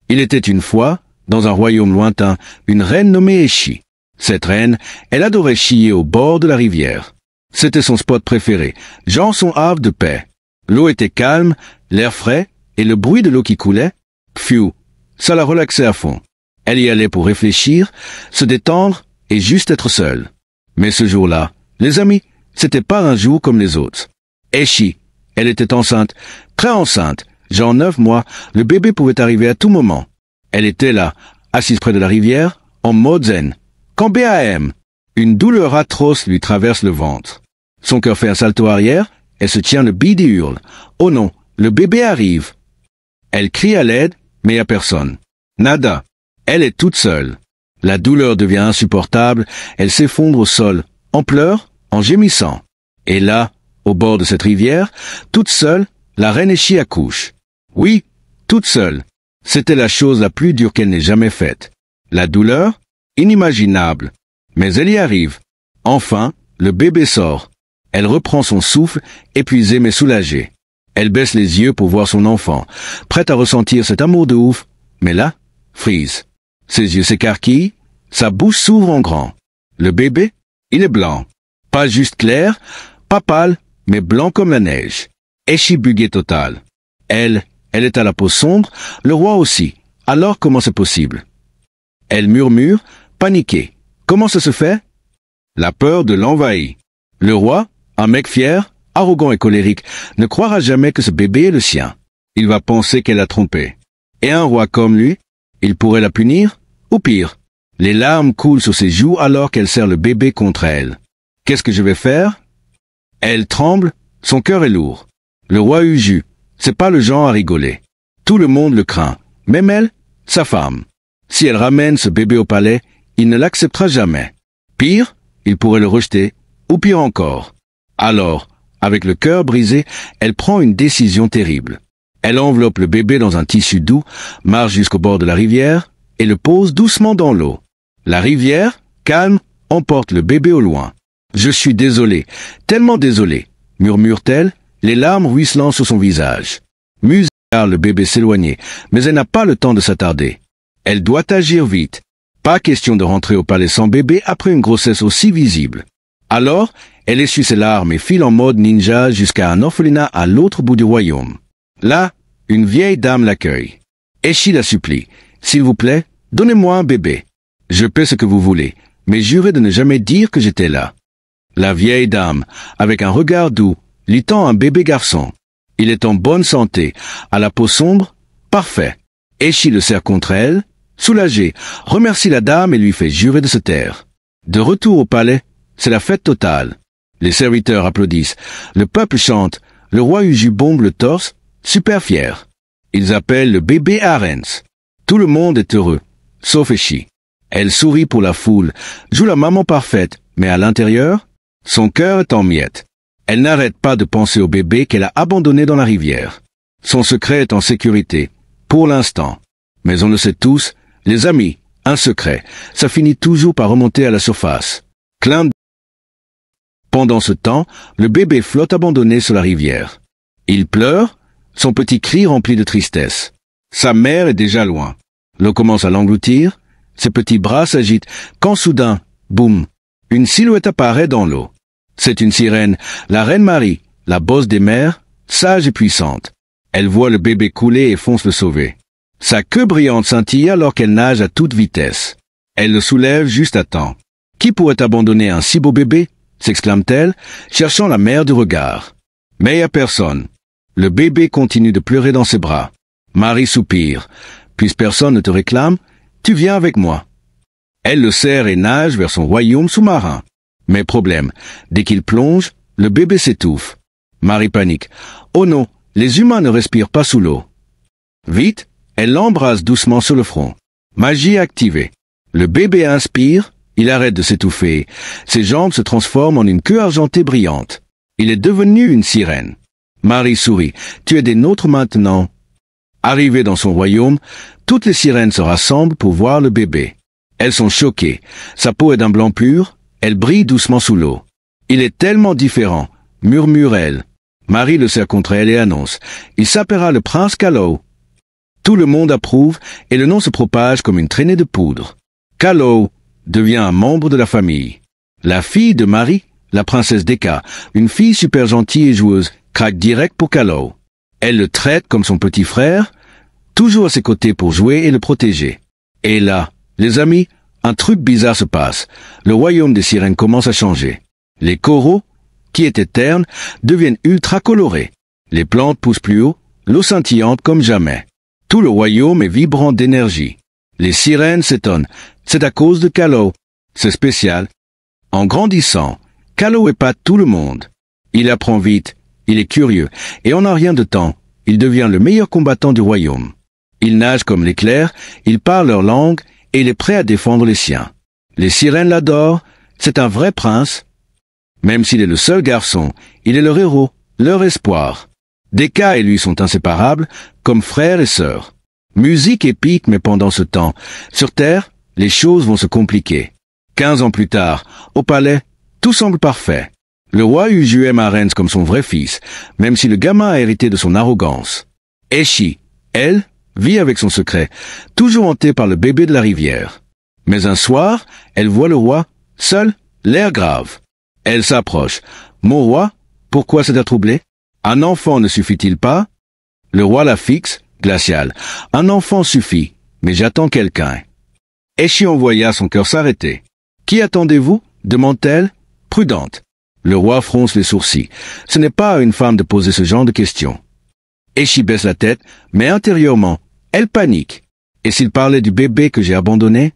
Il était une fois, dans un royaume lointain, une reine nommée Eshi. Cette reine, elle adorait chier au bord de la rivière. C'était son spot préféré, genre son havre de paix. L'eau était calme, l'air frais, et le bruit de l'eau qui coulait, pfiou, ça la relaxait à fond. Elle y allait pour réfléchir, se détendre et juste être seule. Mais ce jour-là, les amis, c'était pas un jour comme les autres. Eshi, elle était enceinte, très enceinte, genre 9 mois, le bébé pouvait arriver à tout moment. Elle était là, assise près de la rivière, en mode zen. Quand BAM, une douleur atroce lui traverse le ventre. Son cœur fait un salto arrière, elle se tient le bide et hurle. Oh non, le bébé arrive. Elle crie à l'aide, mais y a personne. Nada. Elle est toute seule. La douleur devient insupportable, elle s'effondre au sol, en pleurs, en gémissant. Et là, au bord de cette rivière, toute seule, la reine Eshi accouche. Oui, toute seule. C'était la chose la plus dure qu'elle n'ait jamais faite. La douleur, inimaginable. Mais elle y arrive. Enfin, le bébé sort. Elle reprend son souffle, épuisée mais soulagée. Elle baisse les yeux pour voir son enfant, prête à ressentir cet amour de ouf. Mais là, freeze. Ses yeux s'écarquillent, sa bouche s'ouvre en grand. Le bébé, il est blanc. Pas juste clair, pas pâle, mais blanc comme la neige. Eshi bugué total. Elle est à la peau sombre, le roi aussi. Alors comment c'est possible? Elle murmure, paniquée. Comment ça se fait? La peur de l'envahit. Le roi, un mec fier, arrogant et colérique, ne croira jamais que ce bébé est le sien. Il va penser qu'elle a trompé. Et un roi comme lui, il pourrait la punir? Ou pire, les larmes coulent sur ses joues alors qu'elle serre le bébé contre elle. Qu'est-ce que je vais faire? Elle tremble, son cœur est lourd. Le roi Uju, c'est pas le genre à rigoler. Tout le monde le craint, même elle, sa femme. Si elle ramène ce bébé au palais, il ne l'acceptera jamais. Pire, il pourrait le rejeter, ou pire encore. Alors, avec le cœur brisé, elle prend une décision terrible. Elle enveloppe le bébé dans un tissu doux, marche jusqu'au bord de la rivière et le pose doucement dans l'eau. La rivière, calme, emporte le bébé au loin. « Je suis désolée, tellement désolée », murmure-t-elle, les larmes ruisselant sur son visage. Muse regarde le bébé s'éloigner, mais elle n'a pas le temps de s'attarder. Elle doit agir vite. Pas question de rentrer au palais sans bébé après une grossesse aussi visible. Alors, elle essuie ses larmes et file en mode ninja jusqu'à un orphelinat à l'autre bout du royaume. Là, une vieille dame l'accueille. Eshi la supplie. « S'il vous plaît, donnez-moi un bébé. Je paie ce que vous voulez, mais jurez de ne jamais dire que j'étais là. » La vieille dame, avec un regard doux, lui tend un bébé garçon. Il est en bonne santé, à la peau sombre, parfait. Eshi le serre contre elle, soulagé, remercie la dame et lui fait jurer de se taire. De retour au palais, c'est la fête totale. Les serviteurs applaudissent, le peuple chante, le roi Uju bombe le torse, super fier. Ils appellent le bébé Arens. Tout le monde est heureux, sauf Eshi. Elle sourit pour la foule, joue la maman parfaite, mais à l'intérieur, son cœur est en miettes. Elle n'arrête pas de penser au bébé qu'elle a abandonné dans la rivière. Son secret est en sécurité, pour l'instant. Mais on le sait tous, les amis, un secret, ça finit toujours par remonter à la surface. Clin d'œil. Pendant ce temps, le bébé flotte abandonné sur la rivière. Il pleure, son petit cri rempli de tristesse. Sa mère est déjà loin. L'eau commence à l'engloutir, ses petits bras s'agitent, quand soudain, boum, une silhouette apparaît dans l'eau. C'est une sirène, la reine Marie, la bosse des mers, sage et puissante. Elle voit le bébé couler et fonce le sauver. Sa queue brillante scintille alors qu'elle nage à toute vitesse. Elle le soulève juste à temps. « Qui pourrait abandonner un si beau bébé ?» s'exclame-t-elle, cherchant la mère du regard. Mais y a personne. Le bébé continue de pleurer dans ses bras. Marie soupire. « Puisque personne ne te réclame, tu viens avec moi. » Elle le serre et nage vers son royaume sous-marin. Mais problème, dès qu'il plonge, le bébé s'étouffe. Marie panique. « Oh non, les humains ne respirent pas sous l'eau. » Vite, elle l'embrasse doucement sur le front. Magie activée. Le bébé inspire, il arrête de s'étouffer. Ses jambes se transforment en une queue argentée brillante. Il est devenu une sirène. Marie sourit. « Tu es des nôtres maintenant. » Arrivée dans son royaume, toutes les sirènes se rassemblent pour voir le bébé. Elles sont choquées. Sa peau est d'un blanc pur, elle brille doucement sous l'eau. « Il est tellement différent », murmure-t-elle. Marie le serre contre elle et annonce. « Il s'appellera le prince Kalou. » Tout le monde approuve et le nom se propage comme une traînée de poudre. Kallo devient un membre de la famille. La fille de Marie, la princesse Deka, une fille super gentille et joueuse, craque direct pour Kallo. Elle le traite comme son petit frère, toujours à ses côtés pour jouer et le protéger. Et là, les amis, un truc bizarre se passe. Le royaume des sirènes commence à changer. Les coraux, qui étaient ternes, deviennent ultra colorés. Les plantes poussent plus haut, l'eau scintillante comme jamais. Tout le royaume est vibrant d'énergie. Les sirènes s'étonnent. C'est à cause de Kallo. C'est spécial. En grandissant, Kallo épate tout le monde. Il apprend vite, il est curieux, et en un rien de temps, il devient le meilleur combattant du royaume. Il nage comme l'éclair, il parle leur langue, et il est prêt à défendre les siens. Les sirènes l'adorent, c'est un vrai prince. Même s'il est le seul garçon, il est leur héros, leur espoir. Deka et lui sont inséparables, comme frères et sœurs. Musique épique, mais pendant ce temps, sur Terre, les choses vont se compliquer. 15 ans plus tard, au palais, tout semble parfait. Le roi Uju aime Arens comme son vrai fils, même si le gamin a hérité de son arrogance. Eshi, elle, vit avec son secret, toujours hantée par le bébé de la rivière. Mais un soir, elle voit le roi, seul, l'air grave. Elle s'approche. « Mon roi, pourquoi s'est-elle troublé? Un enfant ne suffit-il pas ?» Le roi la fixe, glacial. « Un enfant suffit, mais j'attends quelqu'un. » Eshi envoya son cœur s'arrêter. « Qui attendez-vous » demande-t-elle, prudente. Le roi fronce les sourcils. Ce n'est pas à une femme de poser ce genre de questions. Eshi baisse la tête, mais intérieurement, elle panique. Et s'il parlait du bébé que j'ai abandonné?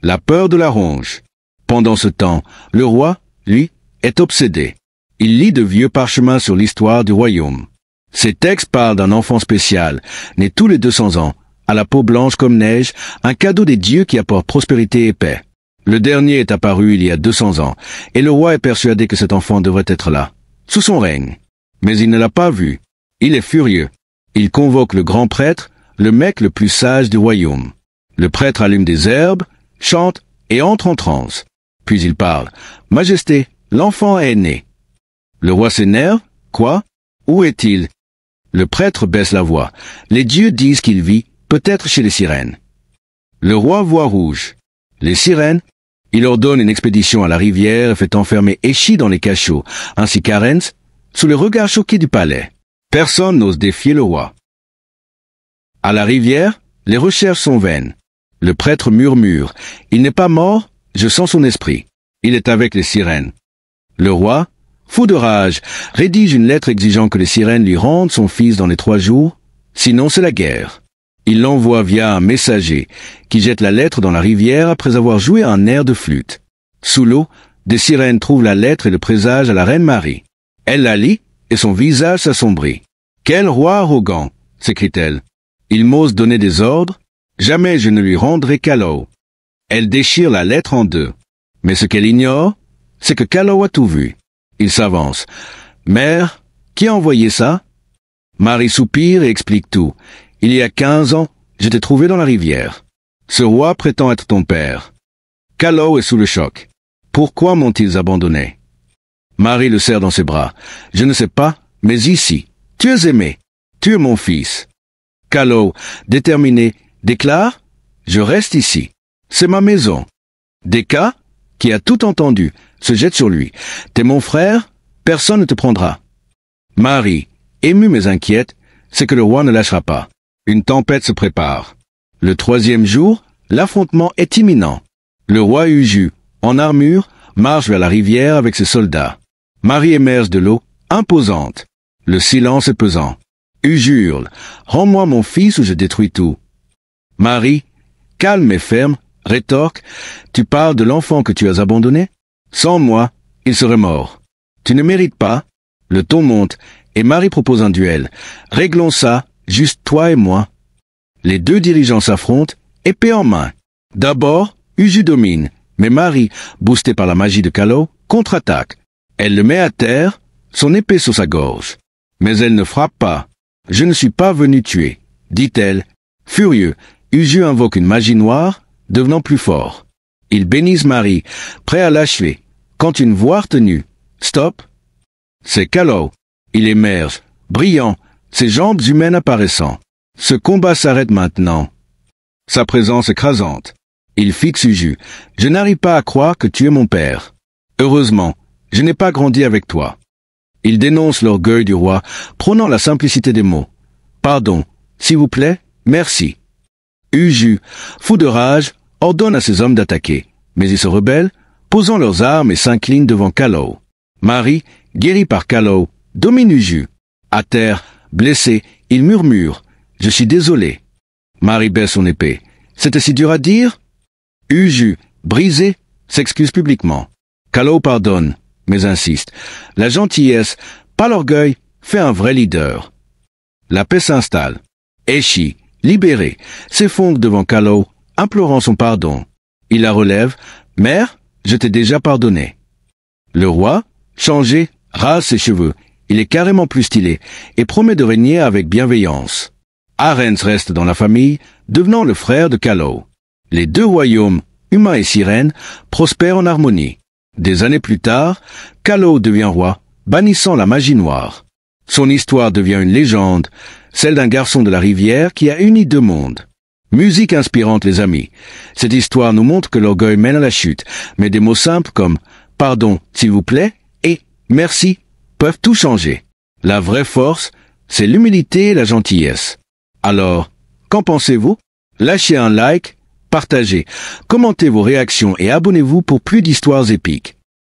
La peur de la ronge. Pendant ce temps, le roi, lui, est obsédé. Il lit de vieux parchemins sur l'histoire du royaume. Ces textes parlent d'un enfant spécial, né tous les 200 ans, à la peau blanche comme neige, un cadeau des dieux qui apporte prospérité et paix. Le dernier est apparu il y a 200 ans, et le roi est persuadé que cet enfant devrait être là, sous son règne. Mais il ne l'a pas vu. Il est furieux. Il convoque le grand prêtre, le mec le plus sage du royaume. Le prêtre allume des herbes, chante et entre en transe. Puis il parle. « Majesté, l'enfant est né. » Le roi s'énerve. « Quoi? Où est-il » Le prêtre baisse la voix. Les dieux disent qu'il vit, peut-être chez les sirènes. Le roi voit rouge. Les sirènes? Il ordonne une expédition à la rivière et fait enfermer Eshi dans les cachots, ainsi qu'Arens, sous le regard choqué du palais. Personne n'ose défier le roi. À la rivière, les recherches sont vaines. Le prêtre murmure. Il n'est pas mort, je sens son esprit. Il est avec les sirènes. Le roi, fou de rage, rédige une lettre exigeant que les sirènes lui rendent son fils dans les 3 jours, sinon c'est la guerre. Il l'envoie via un messager, qui jette la lettre dans la rivière après avoir joué un air de flûte. Sous l'eau, des sirènes trouvent la lettre et le présagent à la reine Marie. Elle la lit, et son visage s'assombrit. « Quel roi arrogant !» s'écrie-t-elle. « Il m'ose donner des ordres? Jamais je ne lui rendrai Kallo. » Elle déchire la lettre en 2. Mais ce qu'elle ignore, c'est que Kallo a tout vu. Il s'avance. « Mère, qui a envoyé ça ?» Marie soupire et explique tout. « Il y a 15 ans, je t'ai trouvé dans la rivière. Ce roi prétend être ton père. » Kallo est sous le choc. Pourquoi m'ont-ils abandonné? Marie le serre dans ses bras. « Je ne sais pas, mais ici, tu es aimé. Tu es mon fils. » Kallo, déterminé, déclare « Je reste ici. C'est ma maison. » Deka, qui a tout entendu, se jette sur lui. « T'es mon frère, personne ne te prendra. » Marie, émue mais inquiète, sait que le roi ne lâchera pas. Une tempête se prépare. Le 3e jour, l'affrontement est imminent. Le roi Uju, en armure, marche vers la rivière avec ses soldats. Marie émerge de l'eau, imposante. Le silence est pesant. Uju hurle « Rends-moi mon fils ou je détruis tout. » Marie, calme et ferme, rétorque « Tu parles de l'enfant que tu as abandonné? Sans moi, il serait mort. Tu ne mérites pas. » Le ton monte, et Marie propose un duel. « Réglons ça, juste toi et moi. » Les 2 dirigeants s'affrontent, épée en main. D'abord, Uju domine, mais Marie, boostée par la magie de Kallo, contre-attaque. Elle le met à terre, son épée sur sa gorge. Mais elle ne frappe pas. « Je ne suis pas venu tuer, » dit-elle. Furieux, Uju invoque une magie noire, devenant plus fort. Ils bénissent Marie, prêt à l'achever, quand une voix retenue. « Stop !» C'est Kallo. Il émerge, brillant, ses jambes humaines apparaissant. Ce combat s'arrête maintenant. Sa présence écrasante. Il fixe Uju. Je n'arrive pas à croire que tu es mon père. Heureusement, je n'ai pas grandi avec toi. Il dénonce l'orgueil du roi, prônant la simplicité des mots. Pardon, s'il vous plaît, merci. Uju, fou de rage, ordonne à ses hommes d'attaquer, mais ils se rebellent, posant leurs armes et s'inclinent devant Kallo. Mari, guéri par Kallo, domine Uju. À terre, blessé, il murmure « Je suis désolé ». Mari baisse son épée. « C'était si dur à dire ?» Uju, brisé, s'excuse publiquement. Kallo pardonne, mais insiste. La gentillesse, pas l'orgueil, fait un vrai leader. La paix s'installe. Eshi, libéré, s'effondre devant Kallo, implorant son pardon. Il la relève. « Mère, je t'ai déjà pardonné. » Le roi, changé, rase ses cheveux. Il est carrément plus stylé et promet de régner avec bienveillance. Arens reste dans la famille, devenant le frère de Kallo. Les deux royaumes, humains et sirènes, prospèrent en harmonie. Des années plus tard, Kallo devient roi, bannissant la magie noire. Son histoire devient une légende, celle d'un garçon de la rivière qui a uni deux mondes. Musique inspirante, les amis. Cette histoire nous montre que l'orgueil mène à la chute, mais des mots simples comme « pardon, s'il vous plaît » et « merci » peuvent tout changer. La vraie force, c'est l'humilité et la gentillesse. Alors, qu'en pensez-vous? Lâchez un like, partagez, commentez vos réactions et abonnez-vous pour plus d'histoires épiques.